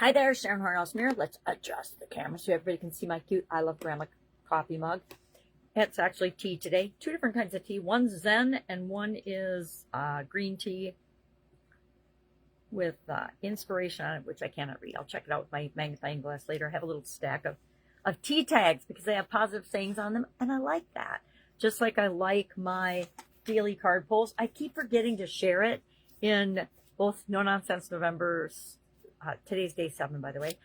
Hi there, Sharon Horne-Ellstrom here. Let's adjust the camera so everybody can see my cute I Love Grandma coffee mug. It's actually tea today. Two different kinds of tea. One's Zen and one is green tea with inspiration on it, which I cannot read. I'll check it out with my magnifying glass later. I have a little stack of tea tags because they have positive sayings on them, and I like that. Just like I like my daily card pulls. I keep forgetting to share it in both No Nonsense November's today's day 7, by the way.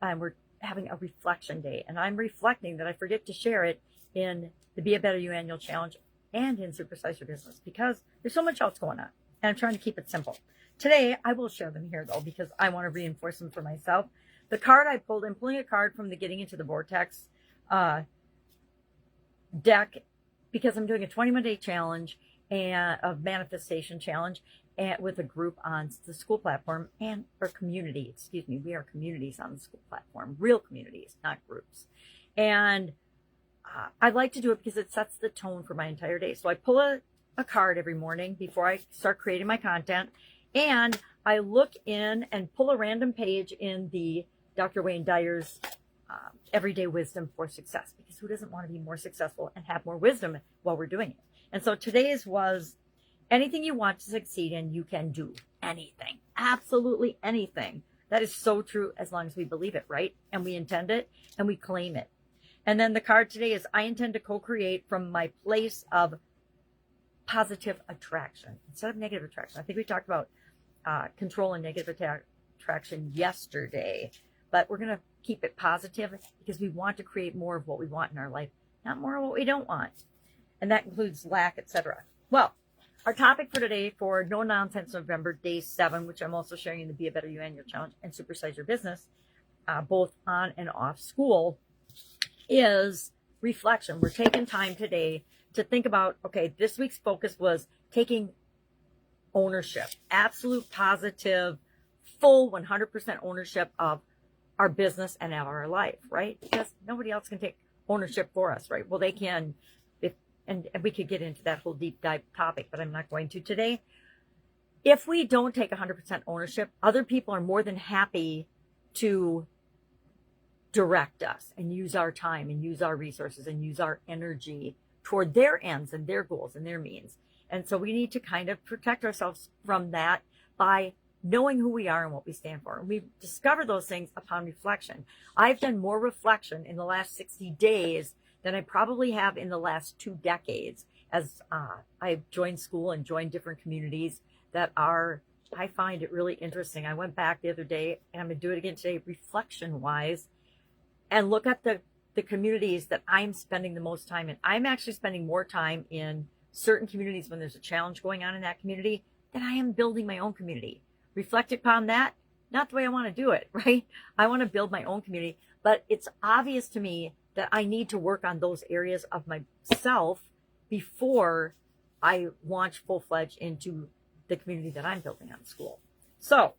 We're having a reflection day, and I'm reflecting that I forget to share it in the Be a Better You annual challenge and in Supersize Your Business because there's so much else going on, and I'm trying to keep it simple. Today, I will share them here, though, because I want to reinforce them for myself. The card I pulled, I'm pulling a card from the Getting Into the Vortex deck because I'm doing a 21-day challenge and a manifestation challenge and with a group on the Skool platform or community. Excuse me, we are communities on the Skool platform, real communities, not groups. And I like to do it because it sets the tone for my entire day. So I pull a card every morning before I start creating my content, and I look in and pull a random page in the Dr. Wayne Dyer's Everyday Wisdom for Success, because who doesn't want to be more successful and have more wisdom while we're doing it? And so today's was, anything you want to succeed in, you can do. Anything. Absolutely anything. That is so true as long as we believe it, right? And we intend it and we claim it. And then the card today is, I intend to co-create from my place of positive attraction instead of negative attraction. I think we talked about control and negative attraction yesterday, but we're going to keep it positive because we want to create more of what we want in our life, not more of what we don't want. And that includes lack, etc. Well, our topic for today for No Nonsense November, day 7, which I'm also sharing in the Be a Better You annual challenge and Supersize Your Business, both on and off school, is reflection. We're taking time today to think about, okay, this week's focus was taking ownership, absolute positive, full 100% ownership of our business and of our life, right? Because nobody else can take ownership for us, right? Well, they can. And we could get into that whole deep dive topic, but I'm not going to today. If we don't take 100% ownership, other people are more than happy to direct us and use our time and use our resources and use our energy toward their ends and their goals and their means. And so we need to kind of protect ourselves from that by knowing who we are and what we stand for. And we discover those things upon reflection. I've done more reflection in the last 60 days than I probably have in the last 2 decades as I've joined Skool and joined different communities that are, I find it really interesting. I went back the other day, and I'm going to do it again today, reflection-wise, and look at the communities that I'm spending the most time in. I'm actually spending more time in certain communities when there's a challenge going on in that community than I am building my own community. Reflect upon that, not the way I want to do it, right? I want to build my own community, but it's obvious to me that I need to work on those areas of myself before I launch full-fledged into the community that I'm building on Skool. So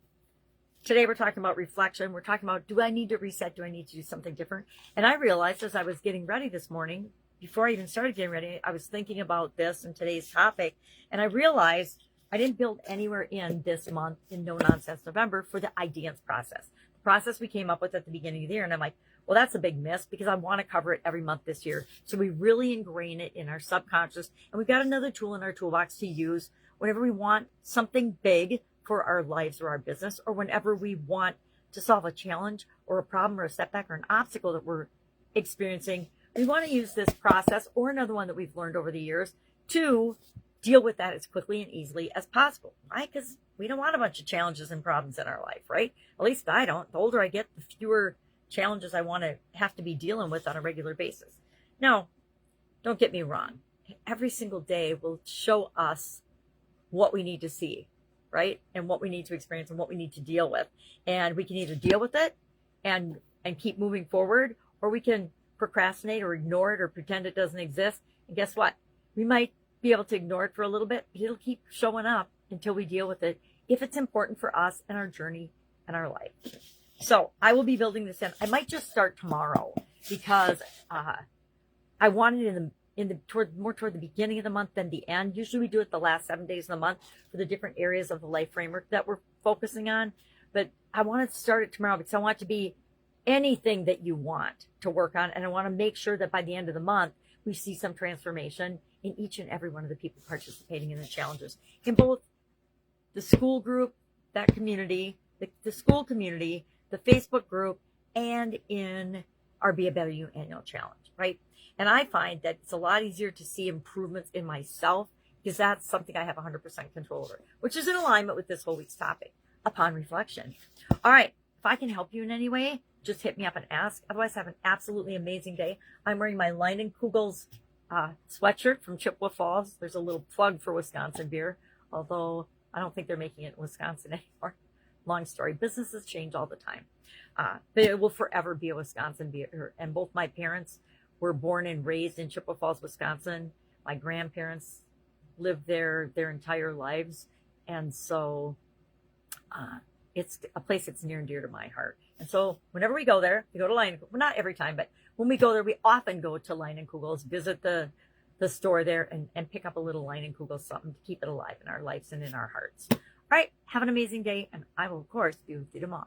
today we're talking about reflection. We're talking about, do I need to reset? Do I need to do something different? And I realized as I was getting ready this morning, before I even started getting ready, I was thinking about this and today's topic, and I realized I didn't build anywhere in this month in No Nonsense November for the ideas process. The process we came up with at the beginning of the year, and I'm like, well, that's a big miss because I want to cover it every month this year. So we really ingrain it in our subconscious. And we've got another tool in our toolbox to use whenever we want something big for our lives or our business, or whenever we want to solve a challenge or a problem or a setback or an obstacle that we're experiencing. We want to use this process or another one that we've learned over the years to deal with that as quickly and easily as possible, right? Because we don't want a bunch of challenges and problems in our life, right? At least I don't. The older I get, the fewer challenges I want to have to be dealing with on a regular basis. Now, don't get me wrong. Every single day will show us what we need to see, right? And what we need to experience and what we need to deal with. And we can either deal with it and keep moving forward, or we can procrastinate or ignore it or pretend it doesn't exist. And guess what? We might be able to ignore it for a little bit, but it'll keep showing up until we deal with it if it's important for us and our journey and our life. So I will be building this in. I might just start tomorrow because I want it toward the beginning of the month than the end. Usually we do it the last 7 days of the month for the different areas of the life framework that we're focusing on. but I want to start it tomorrow because I want it to be anything that you want to work on. And I want to make sure that by the end of the month, we see some transformation in each and every one of the people participating in the challenges, in both the school group, that community, the school community, the Facebook group, and in our Be a Better You annual challenge, right? And I find that it's a lot easier to see improvements in myself because that's something I have 100% control over, which is in alignment with this whole week's topic, upon reflection. All right, if I can help you in any way, just hit me up and ask. Otherwise, have an absolutely amazing day. I'm wearing my Leinenkugel's sweatshirt from Chippewa Falls. There's a little plug for Wisconsin beer, although I don't think they're making it in Wisconsin anymore. Long story. Businesses change all the time. But it will forever be a Wisconsin beer. And both my parents were born and raised in Chippewa Falls, Wisconsin. My grandparents lived there their entire lives. And so it's a place that's near and dear to my heart. And so whenever we go there, we go to Leinenkugel. Well, not every time, but when we go there, we often go to Leinenkugel's, visit the store there, and pick up a little Leinenkugel, something to keep it alive in our lives and in our hearts. All right, have an amazing day, and I will, of course, be with you tomorrow.